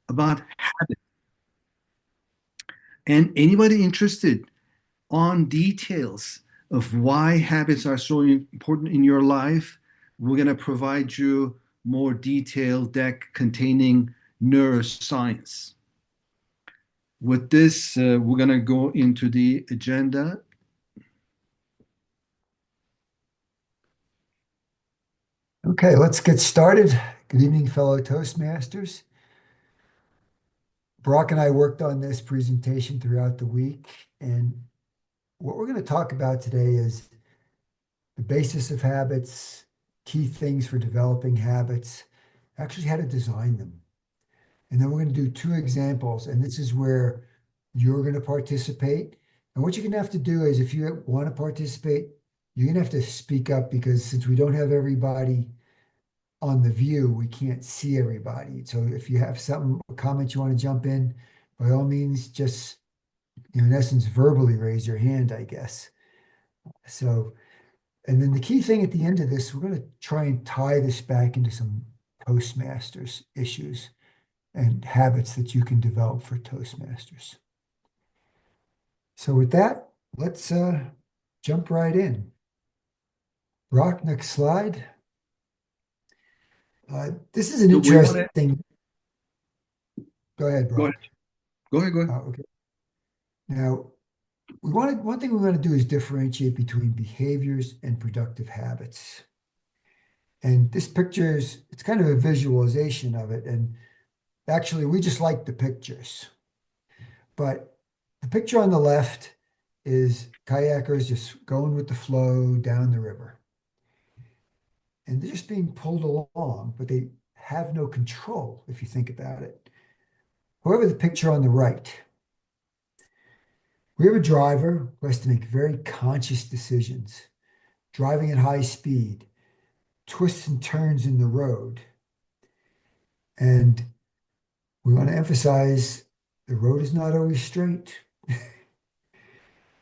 about habit. And anybody interested on details of why habits are so important in your life, we're going to provide you more detailed deck containing neuroscience. With this, we're going to go into the agenda. Okay, let's get started. Good evening, fellow Toastmasters. Brock and I worked on this presentation throughout the week, and what we're going to talk about today is the basis of habits, key things for developing habits, actually how to design them. And then we're going to do two examples, and this is where you're going to participate. And what you're going to have to do is if you want to participate, you're going to have to speak up because since we don't have everybody on the view, we can't see everybody. So if you have something, a comment you want to jump in, by all means, just in essence, verbally raise your hand, I guess. So, and then the key thing at the end of this, we're going to try and tie this back into some Toastmasters issues and habits that you can develop for Toastmasters. So with that, let's jump right in. Brock, next slide. This is an So we want to interesting. Go ahead, go ahead. Brock. Go ahead. Go ahead. Okay. Now, one thing we want to do is differentiate between behaviors and productive habits. And this picture is, it's kind of a visualization of it. And actually, we just like the pictures. But the picture on the left is kayakers just going with the flow down the river. And they're just being pulled along, but they have no control if you think about it. However, the picture on the right, we have a driver who has to make very conscious decisions, driving at high speed, twists and turns in the road. And we want to emphasize the road is not always straight.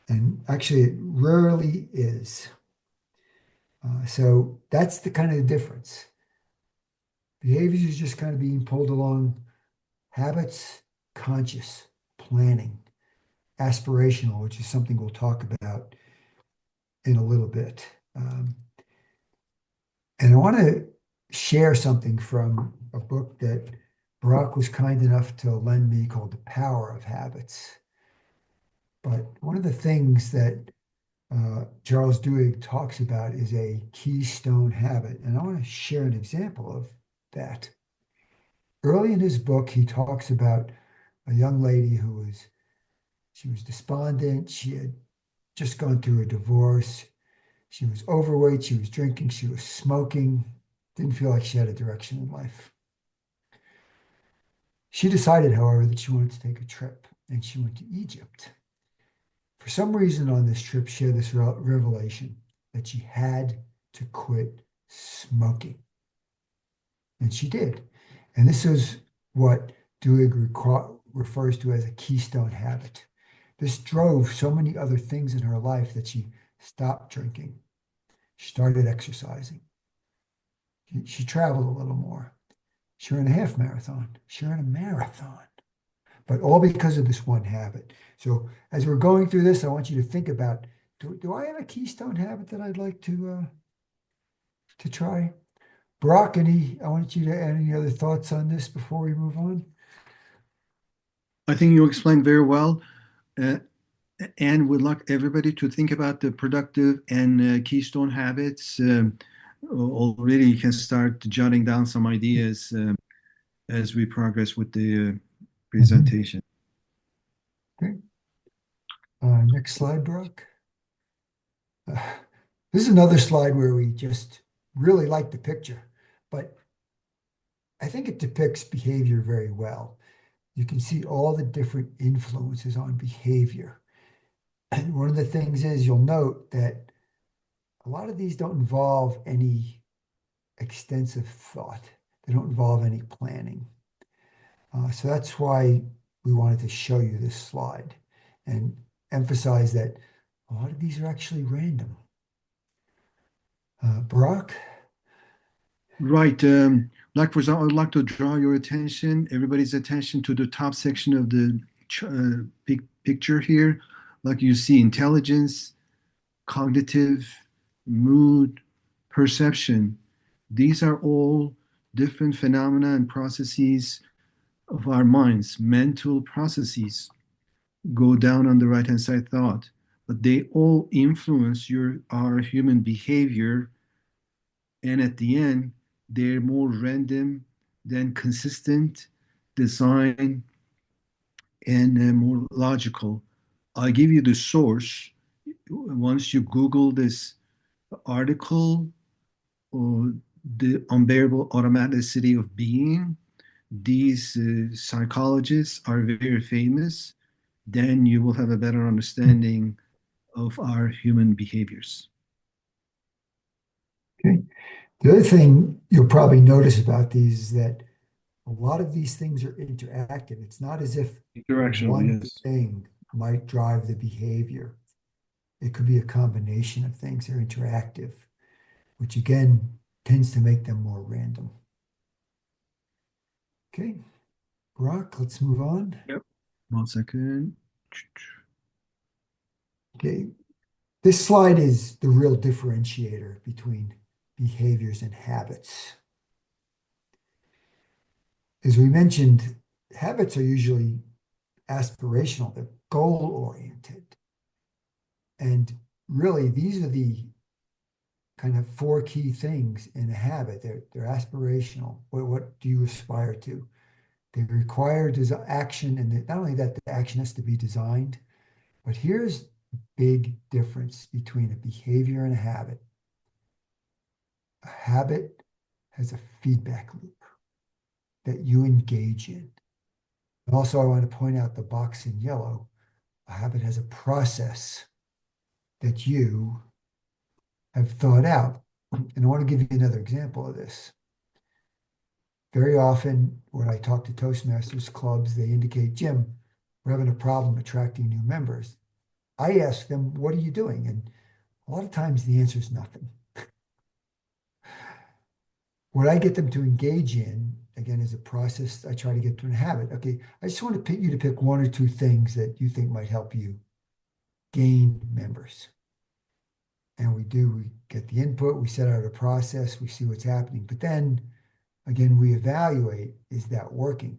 And actually, it rarely is. So that's the kind of difference. Behaviors is just kind of being pulled along. Habits, conscious, planning, aspirational, which is something we'll talk about in a little bit. And I want to share something from a book that Burak was kind enough to lend me called The Power of Habits. But one of the things that Charles Duhigg talks about is a keystone habit. And I want to share an example of that. Early in his book, he talks about a young lady she was despondent. She had just gone through a divorce. She was overweight. She was drinking. She was smoking. Didn't feel like she had a direction in life. She decided, however, that she wanted to take a trip and she went to Egypt. For some reason on this trip, she had this revelation that she had to quit smoking. And she did. And this is what Duhigg refers to as a keystone habit. This drove so many other things in her life that she stopped drinking. She started exercising. She traveled a little more. She ran a half marathon. She ran a marathon, but all because of this one habit. So as we're going through this, I want you to think about, do I have a keystone habit that I'd like to try? Brock, I want you to add any other thoughts on this before we move on? I think you explained very well. Uh, and would like everybody to think about the productive and keystone habits. Already, you can start jotting down some ideas as we progress with the Mhm. presentation. Okay. Next slide, Brock. Uh, this is another slide where we just really like the picture, but I think it depicts behavior very well. You can see all the different influences on behavior. And one of the things is you'll note that a lot of these don't involve any extensive thought. They don't involve any planning. So that's why we wanted to show you this slide and emphasize that a lot of these are actually random. Brock? Right. Like, for example, I'd like to draw your attention, everybody's attention to the top section of the picture here. Like you see intelligence, cognitive, mood, perception. These are all different phenomena and processes of our minds, mental processes go down on the right hand side thought, but they all influence our human behavior, and at the end, they're more random than consistent design and more logical. I give you the source. Once you Google this article, or the unbearable automaticity of being, these psychologists are very famous, then you will have a better understanding of our human behaviors. Okay. The other thing you'll probably notice about these is that a lot of these things are interactive. It's not as if Directional, one yes. thing might drive the behavior. It could be a combination of things that are interactive, which again tends to make them more random. Okay, Brock, let's move on. Yep. 1 second. Okay, this slide is the real differentiator between behaviors and habits. As we mentioned, habits are usually aspirational, they're goal oriented. And really, these are the kind of four key things in a habit. They're aspirational. What do you aspire to? They require action, and not only that, the action has to be designed, but here's the big difference between a behavior and a habit. A habit has a feedback loop that you engage in. And also, I want to point out the box in yellow. A habit has a process that you have thought out. And I want to give you another example of this. Very often, when I talk to Toastmasters clubs, they indicate, Jim, we're having a problem attracting new members. I ask them, what are you doing? And a lot of times the answer is nothing. What I get them to engage in, again, is a process I try to get to a habit. Okay, I just want to pick you to pick one or two things that you think might help you gain members. And we get the input, we set out a process, we see what's happening. But then again, we evaluate, is that working?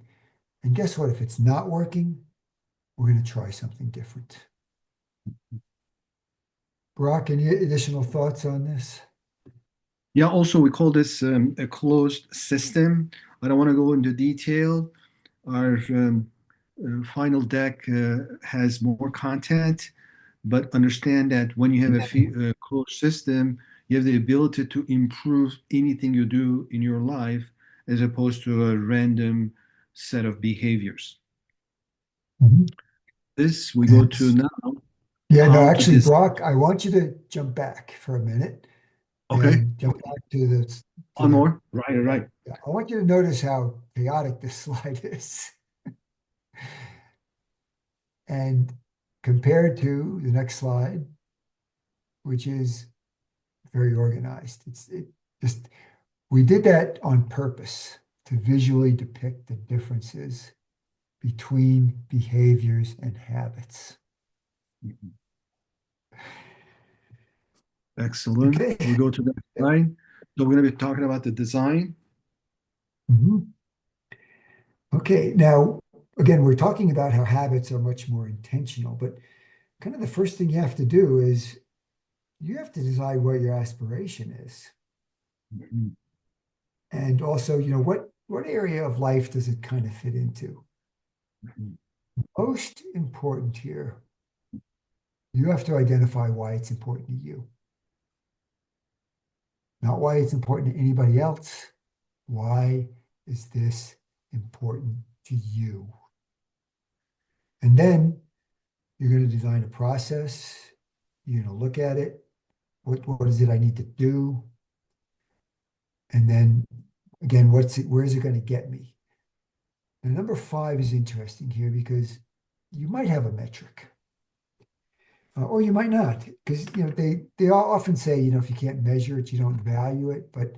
And guess what? If it's not working, we're going to try something different. Brock, any additional thoughts on this? Yeah, also, we call this a closed system. I don't want to go into detail. Our final deck has more content, but understand that when you have a closed system, you have the ability to improve anything you do in your life as opposed to a random set of behaviors. Mhm. This we go And to now yeah, no, how to actually, design. Brock, I want you to jump back for a minute Okay, and jump back to one the more. Right, right. yeah, I want you to notice how chaotic this slide is. And compared to the next slide, which is very organized. It just we did that on purpose to visually depict the differences between behaviors and habits. Excellent. Okay. We go to the next slide. So we're going to be talking about the design. Mhm. Okay. Now, again, we're talking about how habits are much more intentional, but kind of the first thing you have to do is you have to decide what your aspiration is. Mhm. And also, what area of life does it kind of fit into? Mhm. Most important here, you have to identify why it's important to you, not why it's important to anybody else. Why is this important to you? And then you're going to design a process. You're going to look at it. What is it I need to do? And then again, where is it going to get me? And number five is interesting here because you might have a metric, or you might not, because they all often say, if you can't measure it, you don't value it. But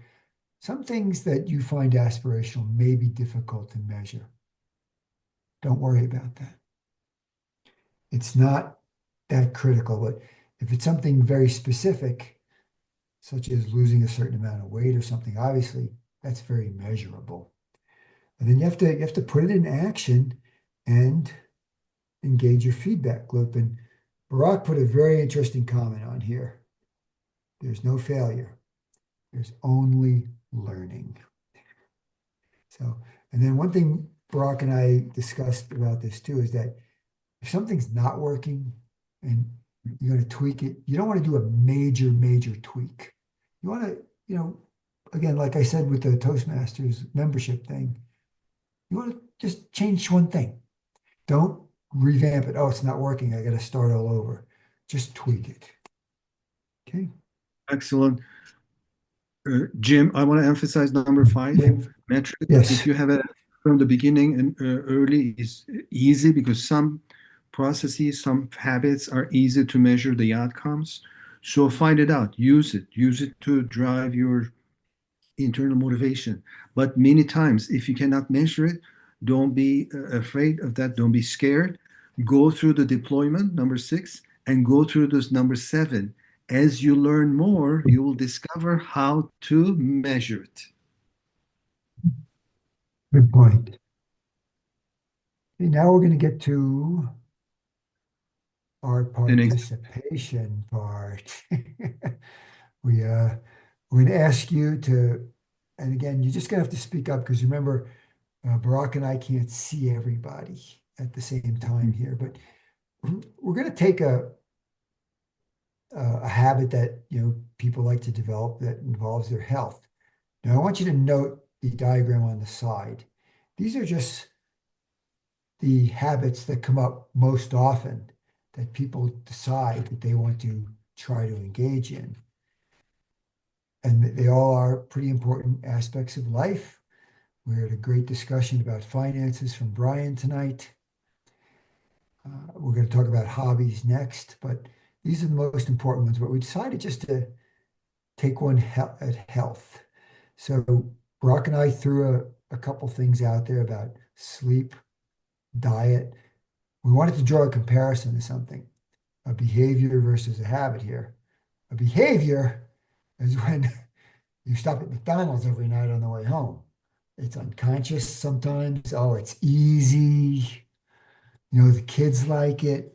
some things that you find aspirational may be difficult to measure. Don't worry about that. It's not that critical, but if it's something very specific, such as losing a certain amount of weight or something, obviously that's very measurable. And then you have to put it in action and engage your feedback loop. And Burak put a very interesting comment on here. There's no failure. There's only learning. So, and then one thing Burak and I discussed about this too is that if something's not working and you're going to tweak it, you don't want to do a major, major tweak. You want to, again, like I said with the Toastmasters membership thing, you want to just change one thing. Don't revamp it. Oh, it's not working. I got to start all over. Just tweak it. Okay. Excellent. Jim, I want to emphasize number five, metric. If Yes. you have it from the beginning and early is easy because some processes, some habits are easy to measure the outcomes. So find it out, use it, to drive your internal motivation. But many times, if you cannot measure it, don't be afraid of that. Don't be scared. Go through the deployment, number six, and go through this number seven. As you learn more, you will discover how to measure it. Good point. Okay, now we're going to get to our And ex- participation part. We're going to ask you to, and again, you're just going to have to speak up because remember, Barack and I can't see everybody at the same time here, but we're going to take a habit that people like to develop that involves their health. Now, I want you to note the diagram on the side. These are just the habits that come up most often that people decide that they want to try to engage in. And they all are pretty important aspects of life. We had a great discussion about finances from Brian tonight. We're going to talk about hobbies next, but these are the most important ones. But we decided just to take one at health. So Brock and I threw a couple things out there about sleep, diet. We wanted to draw a comparison to something, a behavior versus a habit here. A behavior is when you stop at McDonald's every night on the way home. It's unconscious sometimes. Oh, it's easy. The kids like it.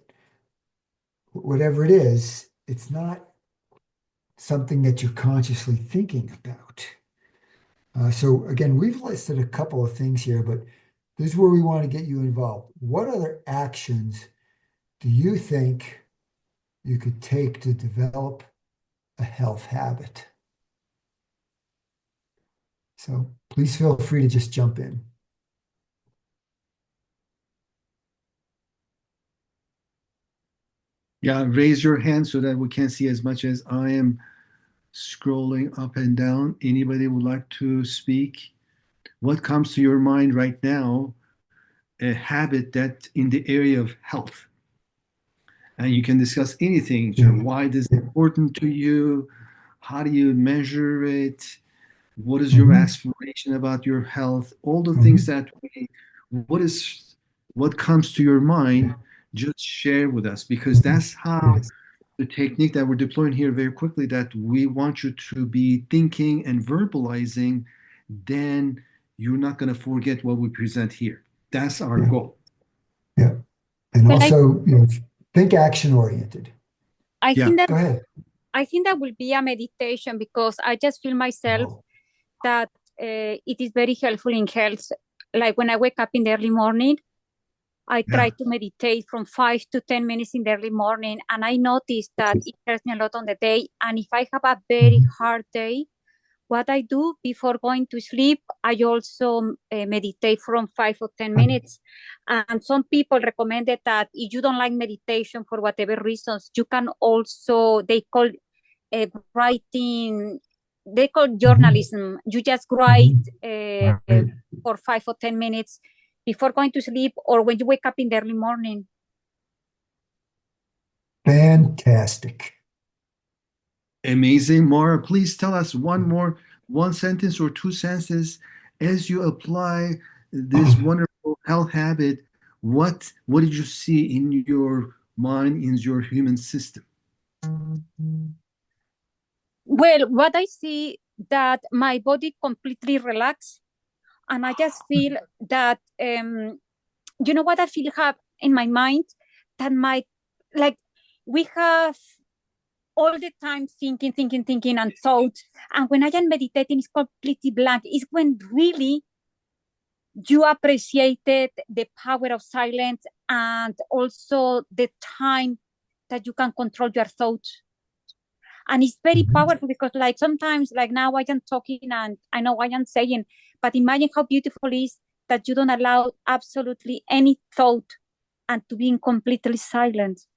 Whatever it is, it's not something that you're consciously thinking about. So again, we've listed a couple of things here, but this is where we want to get you involved. What other actions do you think you could take to develop a health habit? So please feel free to just jump in. yeah, raise your hand so that we can see as much as I am scrolling up and down. Anybody would like to speak? What comes to your mind right now? A habit that in the area of health, and you can discuss anything. So Yeah. why this is important to you? How do you measure it? What is your Mhm. aspiration about your health? All the things Mhm. that what is what comes to your mind, just share with us because that's how Yes. the technique that we're deploying here very quickly that we want you to be thinking and verbalizing, then you're not going to forget what we present here. That's our Yeah. goal. Yeah. And Well, I also, think action oriented. I Yeah. think that Go ahead. I think that will be a meditation because I just feel myself Oh, that it is very helpful in health. Like when I wake up in the early morning, I try Yeah. to meditate from 5 to 10 minutes in the early morning, and I notice that it helps me a lot on the day. And if I have a very mhm. hard day, what I do before going to sleep, I also meditate from 5 or 10 minutes. And some people recommended that if you don't like meditation for whatever reasons, you can also, writing, they call Mhm. journalism. You just write Mhm. Right. for 5 or 10 minutes before going to sleep or when you wake up in the early morning. Fantastic. Amazing. Maura, please tell us one more one sentence or two sentences as you apply this wonderful health habit. What did you see in your mind, in your human system? Well, what I see that my body completely relaxed, and I just feel that you know what I feel have in my mind, that my, like, we have all the time thinking and thoughts, and when I am meditating, it's completely blank. It's when really you appreciated the power of silence, and also the time that you can control your thoughts. And it's very Mhm. powerful because, like, sometimes, like now I am talking and I know I am saying, but imagine how beautiful it is that you don't allow absolutely any thought and to be in completely silent.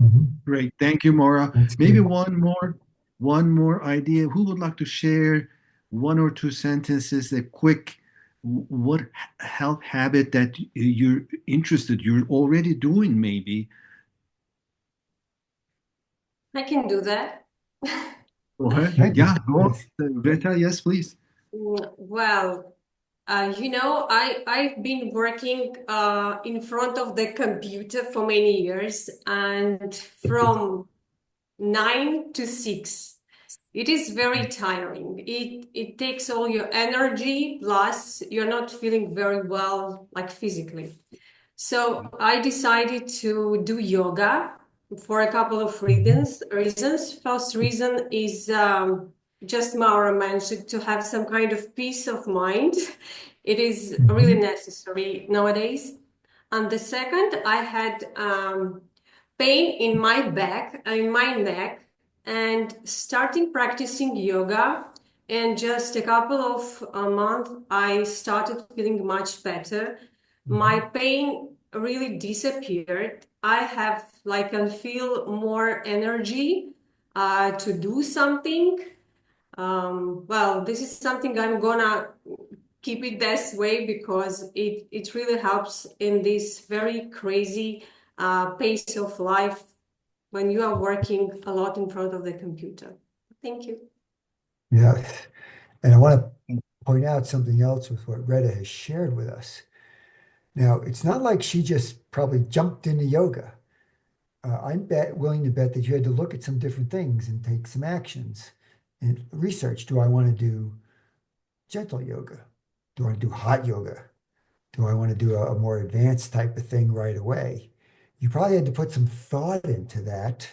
Mhm. Great. Thank you, Maura. That's Maybe good. one more idea. Who would like to share one or two sentences, a quick what health habit that you're interested, you're already doing maybe? I can do that. Go ahead. Thank you. Yeah, go on. Yes. Greta, yes, please. Well, I've been working in front of the computer for many years, and from 9 to 6, it is very tiring. It takes all your energy, plus you're not feeling very well, like physically. So I decided to do yoga for a couple of Mhm. reasons. First reason is just Maura mentioned, to have some kind of peace of mind. It is really Mhm. necessary nowadays. And the second, I had pain in my back, in my neck, and starting practicing yoga. And just a couple of months, I started feeling much better. My Mhm. pain really disappeared. I have, like, I feel more energy to do something. Well, this is something I'm gonna keep it this way because it really helps in this very crazy pace of life when you are working a lot in front of the computer. Thank you. Yeah. And I want to point out something else with what Retta has shared with us. Now, it's not like she just probably jumped into yoga. Willing to bet that you had to look at some different things and take some actions and research. Do I want to do gentle yoga? Do I want to do hot yoga? Do I want to do a more advanced type of thing right away? You probably had to put some thought into that.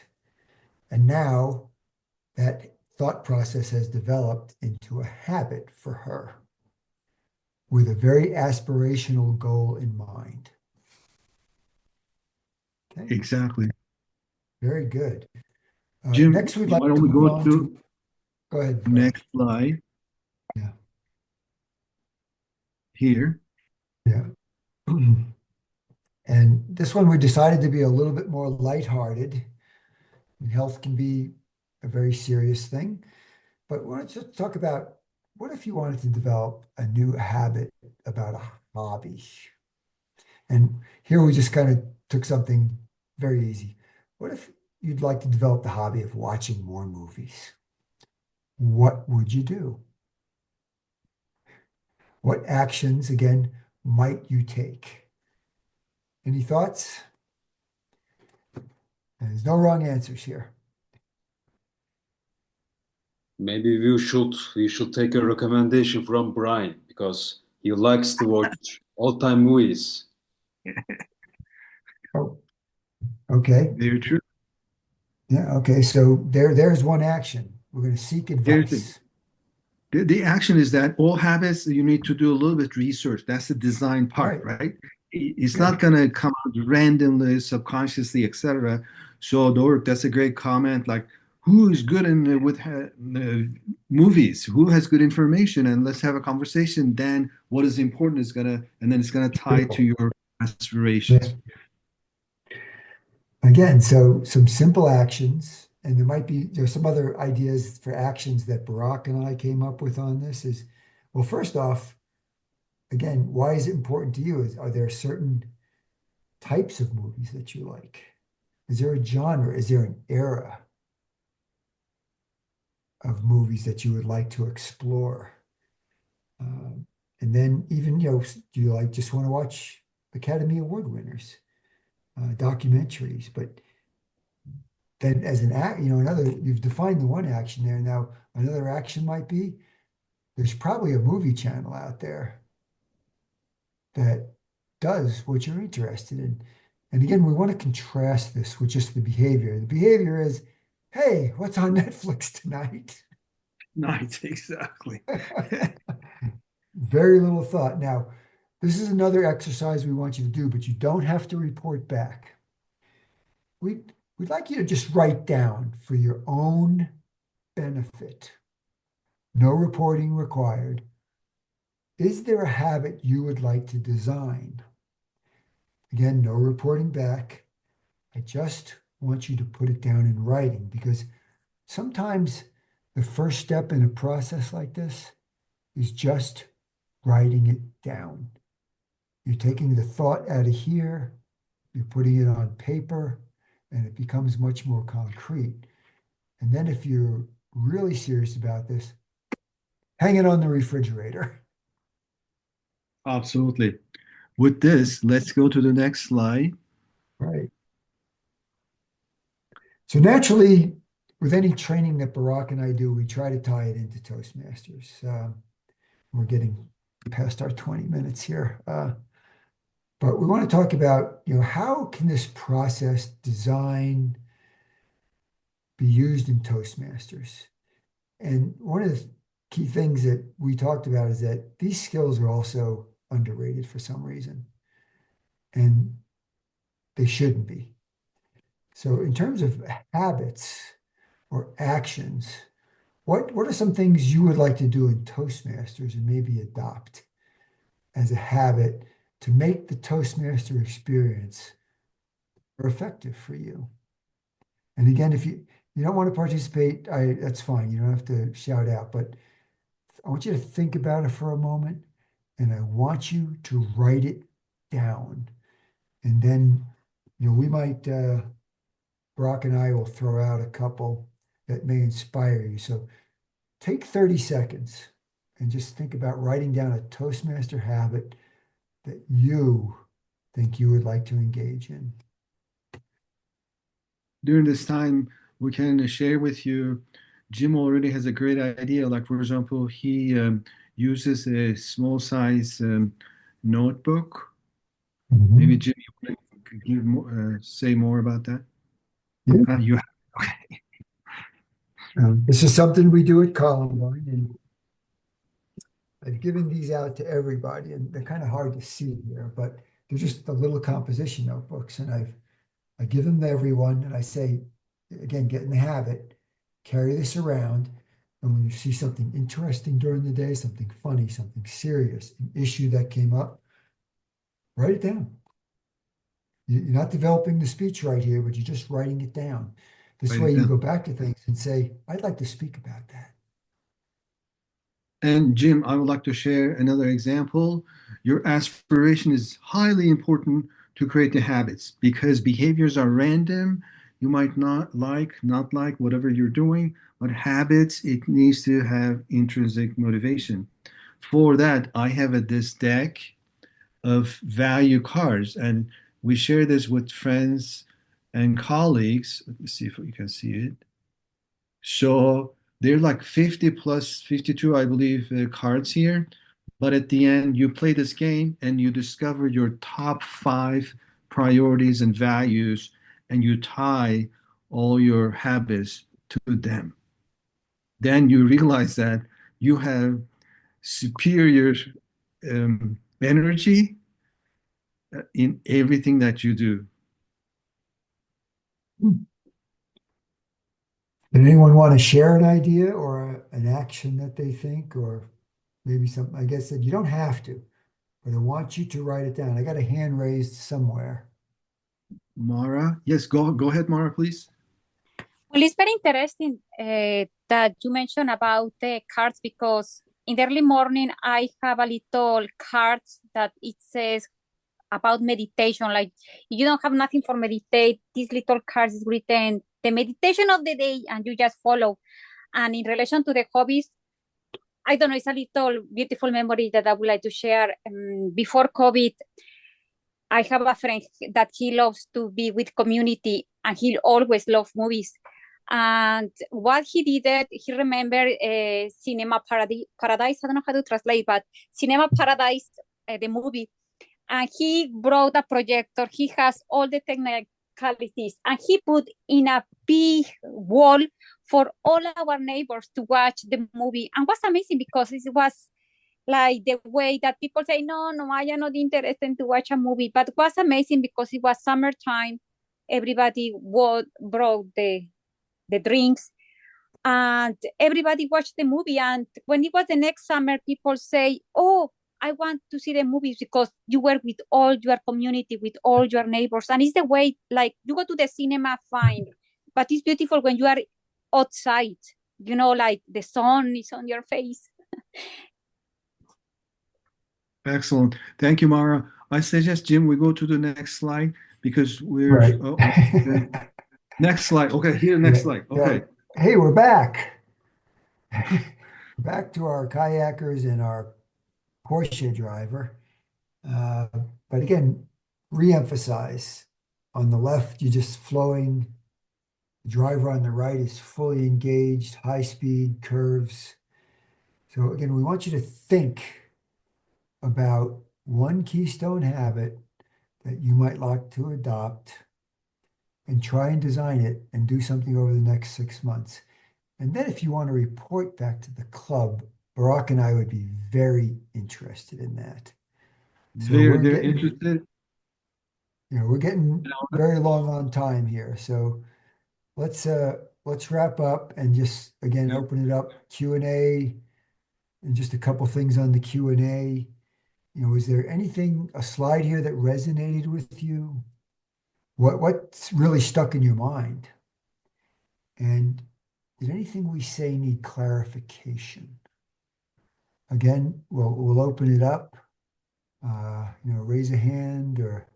And now that thought process has developed into a habit for her with a very aspirational goal in mind. Okay, Exactly. very good. Jim, Next, we'd like why don't to we move go on to to, go ahead, Burak. next slide Yeah, here? yeah. And this one we decided to be a little bit more lighthearted. Health can be a very serious thing, but we want to just talk about what if you wanted to develop a new habit about a hobby? And here we just kind of took something very easy. What if you'd like to develop the hobby of watching more movies? What would you do? What actions, again, might you take? Any thoughts? There's no wrong answers here. Maybe we should take a recommendation from Brian because he likes to watch all-time movies. Oh, okay. Very true. Yeah, okay. So there's one action. We're going to seek Here's the, advice. the action is that all habits, you need to do a little bit research. That's the design part, Right. right? It's Yeah. not going to come out randomly, subconsciously, etc. So, Dork, that's a great comment. Like, who is good in with movies? Who has good information? And let's have a conversation. Then, what is important is gonna, and then it's gonna tie to your Yeah. aspirations. Again, so some simple actions, and there's some other ideas for actions that Burak and I came up with on this is, well, first off, again, why is it important to you? Are there certain types of movies that you like? Is there a genre? Is there an era? of movies that you would like to explore. And then even, do you just want to watch Academy Award winners, documentaries? But then as an act, you've defined the one action there. Now, another action might be there's probably a movie channel out there that does what you're interested in. And again, we want to contrast this with just the behavior. The behavior is, hey, what's on Netflix tonight? Nice, exactly. Very little thought. Now, this is another exercise we want you to do, but you don't have to report back. We'd like you to just write down for your own benefit. No reporting required. Is there a habit you would like to design? Again, no reporting back. I just want you to put it down in writing, because sometimes the first step in a process like this is just writing it down. You're taking the thought out of here, you're putting it on paper, and it becomes much more concrete. And then if you're really serious about this, hang it on the refrigerator. Absolutely. With this, let's go to the next slide. Right. So naturally, with any training that Burak and I do, we try to tie it into Toastmasters. We're getting past our 20 minutes here. But we want to talk about, how can this process design be used in Toastmasters? And one of the key things that we talked about is that these skills are also underrated for some reason, and they shouldn't be. So in terms of habits or actions, what are some things you would like to do in Toastmasters and maybe adopt as a habit to make the Toastmaster experience more effective for you? And again, if you don't want to participate, that's fine. You don't have to shout out, but I want you to think about it for a moment, and I want you to write it down. And then, we might, Brock and I will throw out a couple that may inspire you. So take 30 seconds and just think about writing down a Toastmaster habit that you think you would like to engage in. During this time, we can share with you, Jim already has a great idea. Like, for example, he uses a small size notebook. Maybe Jim, you want to give more, say more about that? Yeah. You have, okay. This is something we do at Columbine, and I've given these out to everybody, and they're kind of hard to see here, but they're just the little composition notebooks, and I give them to everyone, and I say, again, get in the habit, carry this around, and when you see something interesting during the day, something funny, something serious, an issue that came up, write it down. You're not developing the speech right here, but you're just writing it down. This way you go back to things and say, I'd like to speak about that. And Jim, I would like to share another example. Your aspiration is highly important to create the habits, because behaviors are random. You might not like whatever you're doing, but habits, it needs to have intrinsic motivation. For that, I have this deck of value cards, and we share this with friends and colleagues. Let me see if you can see it. So there are like 50 plus 52, I believe, cards here. But at the end, you play this game and you discover your top 5 priorities and values, and you tie all your habits to them. Then you realize that you have superior energy in everything that you do. Did anyone want to share an idea or an action that they think, or maybe something? I guess that you don't have to, but I want you to write it down. I got a hand raised somewhere. Mara, yes, go ahead, Mara, please. Well, it's very interesting that you mentioned about the cards, because in the early morning I have a little cards that it says about meditation. Like, if you don't have nothing for meditate, this little cards is written the meditation of the day, and you just follow. And in relation to the hobbies, I don't know, it's a little beautiful memory that I would like to share. Before COVID, I have a friend that he loves to be with community and he always loved movies. And what he did, he remembered Cinema Paradise. I don't know how to translate, but Cinema Paradise, the movie. And he brought a projector. He has all the technicalities, and he put in a big wall for all our neighbors to watch the movie. And was amazing because it was like the way that people say, no, I am not interested to watch a movie. But it was amazing because it was summertime. Everybody brought the drinks and everybody watched the movie. And when it was the next summer, people say, oh, I want to see the movies because you were with all your community, with all your neighbors. And it's the way, like, you go to the cinema, fine, but it's beautiful when you are outside, like the sun is on your face. Excellent. Thank you, Mara. I suggest, Jim, we go to the next slide because we're Right. next slide. Okay, here, next slide. Okay. Hey, we're back. We're back to our kayakers and our Porsche driver. But again, re-emphasize. On the left, you're just flowing. The driver on the right is fully engaged, high speed, curves. So again, we want you to think about one keystone habit that you might like to adopt and try and design it and do something over the next 6 months. And then if you want to report back to the club, Burak and I would be very interested in that. So They're interested. We're getting very long on time here. So let's wrap up and just again open it up Q&A and just a couple things on the Q&A. Is there anything, a slide here that resonated with you? What's really stuck in your mind? And did anything we say need clarification? Again, we'll open it up. Raise a hand or.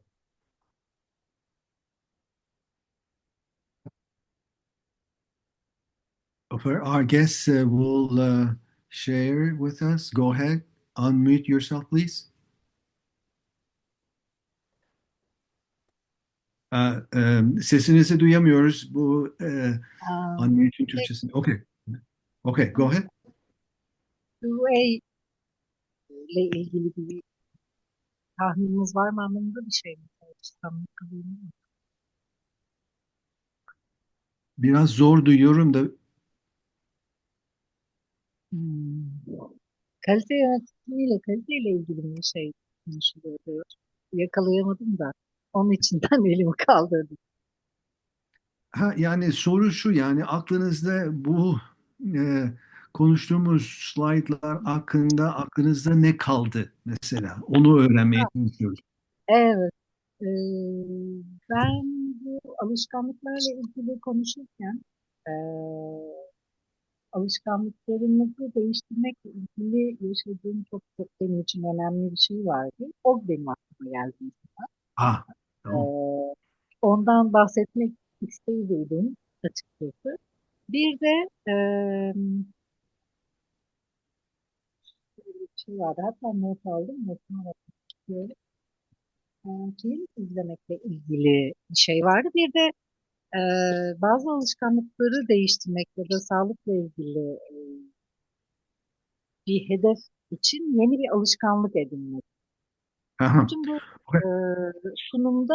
For our guests will share with us. Go ahead, unmute yourself, please. Sesinizi duyamıyoruz. Bu unmute'in Türkçesi. Okay. Okay, go ahead. QA ile ilgili bir tahmininiz var mı anlamında bir şey mi? Biraz zor duyuyorum da. Kalite yönetimiyle, kaliteyle ilgili bir şey konuşuluyordu. Yakalayamadım da. Onun için ben elimi kaldırdım. Yani soru şu, yani aklınızda bu konuştuğumuz slaytlar hakkında aklınızda ne kaldı mesela? Onu öğrenmeye çalışıyoruz. Evet. Ben bu alışkanlıklarla ilgili konuşurken alışkanlıklarımızı değiştirmekle ilgili yaşadığım çok benim için önemli bir şey vardı. O benim aklıma geldi. Tamam. Ondan bahsetmek istedim açıkçası. Bir de bir şey vardı. Hatta not aldım. Notuma bakmak istiyorum. Film izlemekle ilgili bir şey vardı. Bir de bazı alışkanlıkları değiştirmek ya da sağlıkla ilgili bir hedef için yeni bir alışkanlık edinmek. Bütün bu sunumda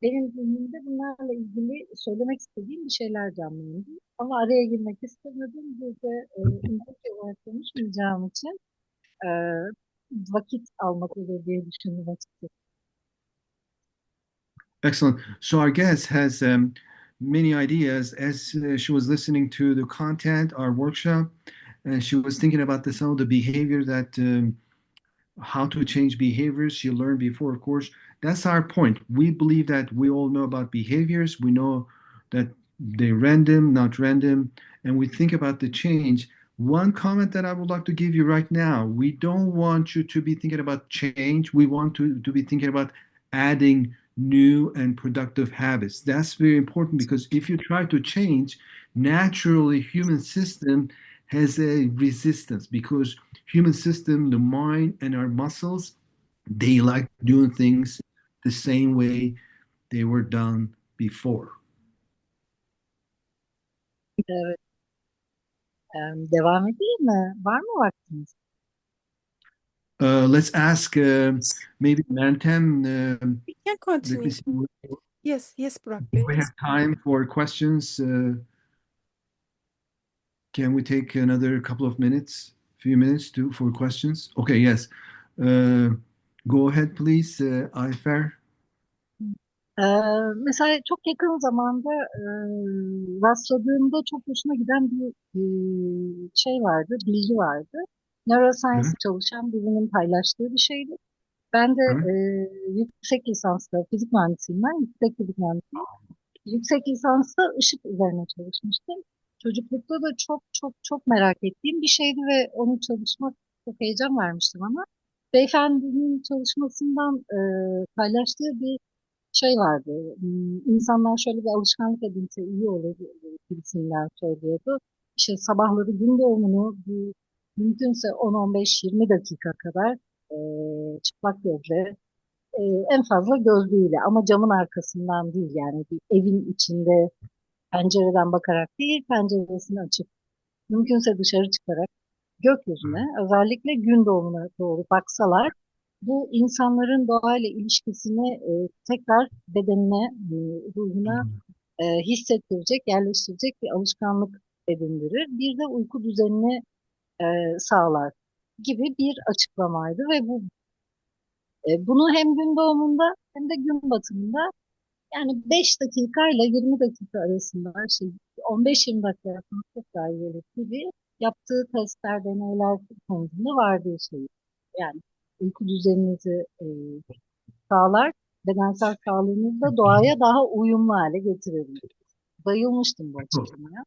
benim zihnimde bunlarla ilgili söylemek istediğim bir şeyler canlandı. Ama araya girmek istemedim. Bir de İngilizce olarak konuşmayacağım için vakit almak olur diye düşündüm açıkçası. Excellent. So our guest has many ideas as she was listening to the content, our workshop, and she was thinking about some of the behavior that how to change behaviors she learned before. Of course, that's our point. We believe that we all know about behaviors. We know that they're random, not random, and we think about the change. One comment that I would like to give you right now: we don't want you to be thinking about change. We want to be thinking about adding new and productive habits. That's very important because if you try to change, naturally human system has a resistance because human system, the mind and our muscles, they like doing things the same way they were done before. Evet, devam edeyim mi? Var mı vaktiniz? Let's ask maybe Meltem. We can Let me continue. see. Yes, yes, Burak Do Bey. we have time for questions? Can we take another couple of minutes, few minutes for questions? Okay, yes. Go ahead, please, Ayfer. Mesela çok yakın zamanda rastladığımda çok hoşuma giden bir şey vardı, bilgi vardı. Neuroscience Hı, çalışan birinin paylaştığı bir şeydi. Ben de hı, yüksek lisansla fizik mühendisiyim ben, yüksek fizik mühendisiyim. Yüksek lisansta ışık üzerine çalışmıştım. Çocuklukta da çok çok çok merak ettiğim bir şeydi ve onu çalışmak çok heyecan vermişti bana. Beyefendinin çalışmasından paylaştığı bir şey vardı. İnsanlar şöyle bir alışkanlık edinse iyi olur gibisinden söylüyordu. İşte sabahları gün doğumunu bir, mümkünse 10-15-20 dakika kadar çıplak gözle e, en fazla gözlüğüyle ama camın arkasından değil yani bir evin içinde pencereden bakarak değil penceresini açıp mümkünse dışarı çıkarak gökyüzüne özellikle gün doğumuna doğru baksalar bu insanların doğayla ilişkisini tekrar bedenine, ruhuna hissettirecek, yerleştirecek bir alışkanlık edindirir. Bir de uyku düzenini sağlar gibi bir açıklamaydı ve bunu hem gün doğumunda hem de gün batımında yani 5 dakika ile 20 dakika arasında şey 15-20 dakika yapmak çok daha iyi olur gibi yaptığı testler, deneyler sonucunda vardığı şey. Yani uyku düzeninizi sağlar, bedensel sağlığınızı da doğaya daha uyumlu hale getirir. Bayılmıştım bu açıklamaya.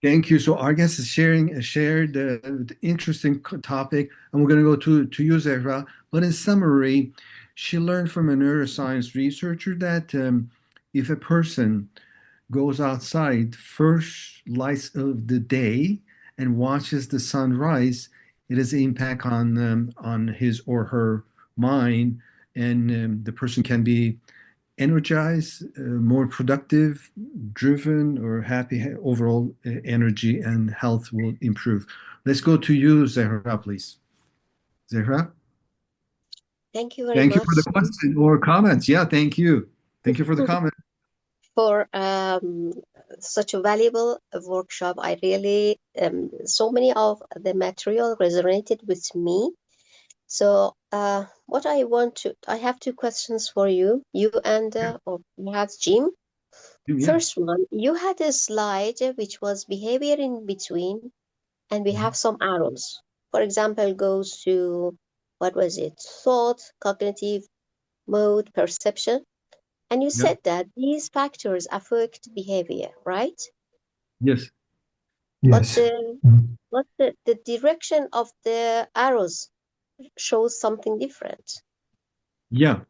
Thank you. So our guest is shared the interesting topic, and we're going to go to you, Zehra. But in summary, she learned from a neuroscience researcher that if a person goes outside first lights of the day and watches the sunrise, it has an impact on his or her mind, and the person can be energized, more productive, driven, or happy. Overall energy and health will improve. Let's go to you, Zehra, please. Zehra? Thank you very Thank you much for the question or comments. Yeah, thank you. Thank you for the comment. for such a valuable workshop. I really, so many of the material resonated with me. So what I have two questions for you, and or perhaps Jim. Yeah. First one, you had a slide which was behavior in between, and we have some arrows. For example, goes to, what was it? Thought, cognitive, mode, perception. And you Yeah. said that these factors affect behavior, right? Yes. Yes. But the direction of the arrows shows something different. Yeah.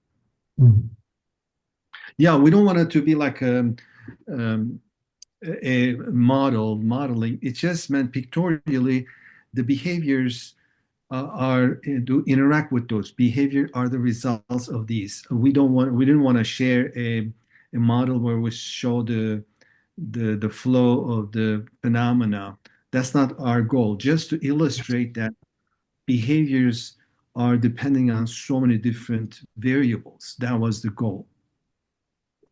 Yeah, we don't want it to be like a modeling. It just meant pictorially the behaviors do interact with those behavior are the results of these. We didn't want to share a model where we show the flow of the phenomena. That's not our goal. Just to illustrate that behaviors are depending on so many different variables. That was the goal.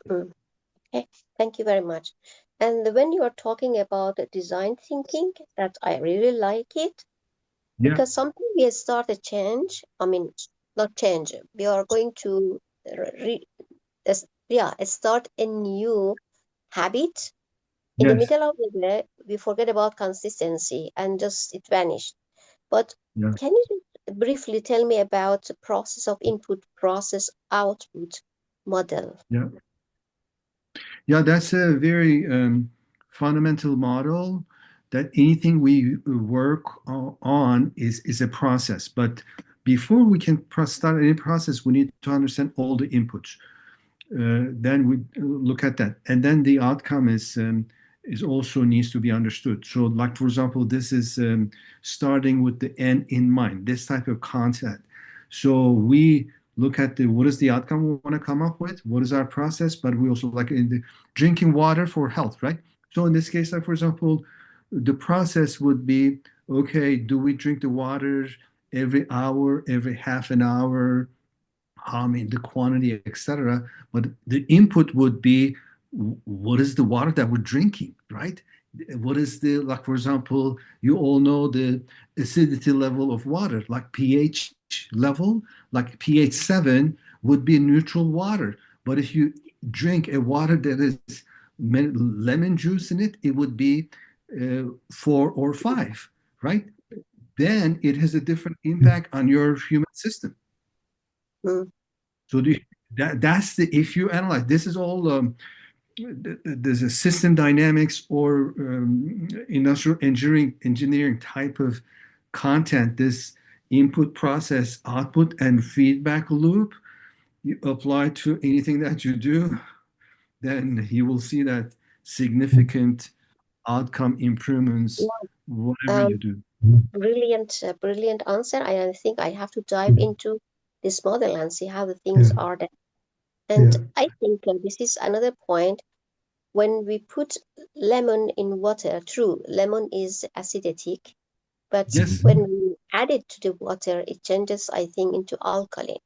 Okay, thank you very much. And when you are talking about design thinking, that I really like it, Yeah. because something we start a change. I mean, not change. We are going to start a new habit. In the Yes. middle of the day, we forget about consistency and just it vanished. But Yeah. can you just briefly tell me about the process of input, process, output model? Yeah. Yeah, that's a very fundamental model that anything we work on is a process. But before we can start any process, we need to understand all the inputs. then we look at that, and then the outcome is also needs to be understood. So, like for example, this is starting with the end in mind. This type of content. So we look at the what is the outcome we want to come up with, what is our process, but we also like in the drinking water for health, right? So in this case, like for example, the process would be okay. Do we drink the water every hour, every half an hour? I mean, the quantity, etc. But the input would be what is the water that we're drinking, right? What is the, like, for example, you all know the acidity level of water, like pH level, like pH 7 would be neutral water. But if you drink a water that is lemon juice in it, it would be 4 or 5, right? Then it has a different impact on your human system. Mm. So that's the if you analyze this is all there's a system dynamics or industrial engineering type of content. This input process output and feedback loop you apply to anything that you do, then you will see that significant outcome improvements whatever Um, you do. brilliant answer. I think I have to dive into this model and see how the things Yeah, are there. yeah, And I think this is another point. When we put lemon in water, true, lemon is acidic, but Yes. when we add it to the water, it changes, I think, into alkaline.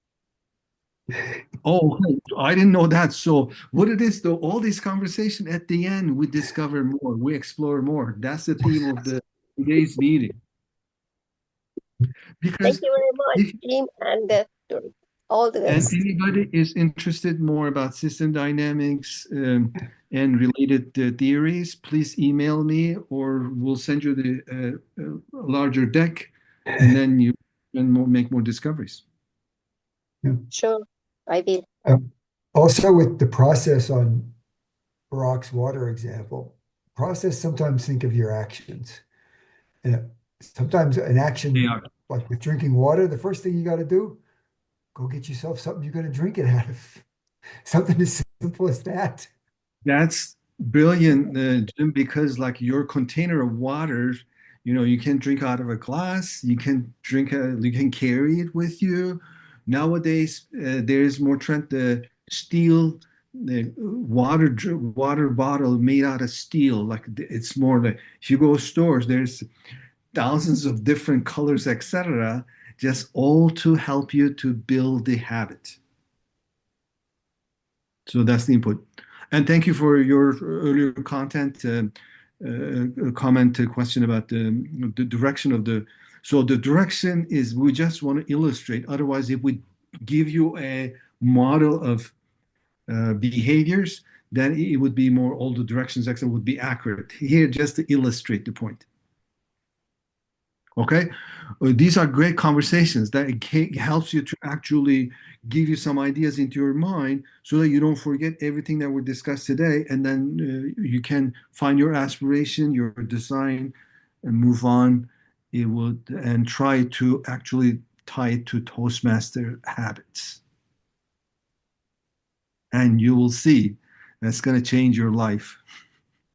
Oh, I didn't know that. So what it is though, all this conversation at the end, we discover more, we explore more. That's the theme of the today's meeting. Thank Because you very much, if Jim, and all the and best. anybody is interested more about system dynamics and related theories, please email me or we'll send you the larger deck, and then you can make more discoveries. yeah. Sure, I will. Also, with the process on Burak's water example, process sometimes think of your actions. And sometimes an They action are. like with drinking water, the first thing you got to do, go get yourself something you're going to drink it out of. Something as simple as that. That's brilliant, Jim, because like your container of water, you can drink out of a glass, you can carry it with you. Nowadays, there is more trend the steel, the water bottle made out of steel. Like it's more like if you go stores, there's thousands of different colors, etc. Just all to help you to build the habit. So that's the input. And thank you for your earlier content, comment, question about the direction of the. So the direction is we just want to illustrate. Otherwise, if we give you a model of behaviors, then it would be more all the directions actually would be accurate. Here, just to illustrate the point. Okay, these are great conversations that it helps you to actually give you some ideas into your mind so that you don't forget everything that we discussed today, and then you can find your aspiration, your design, and move on. It would and try to actually tie it to Toastmaster habits, and you will see that's going to change your life.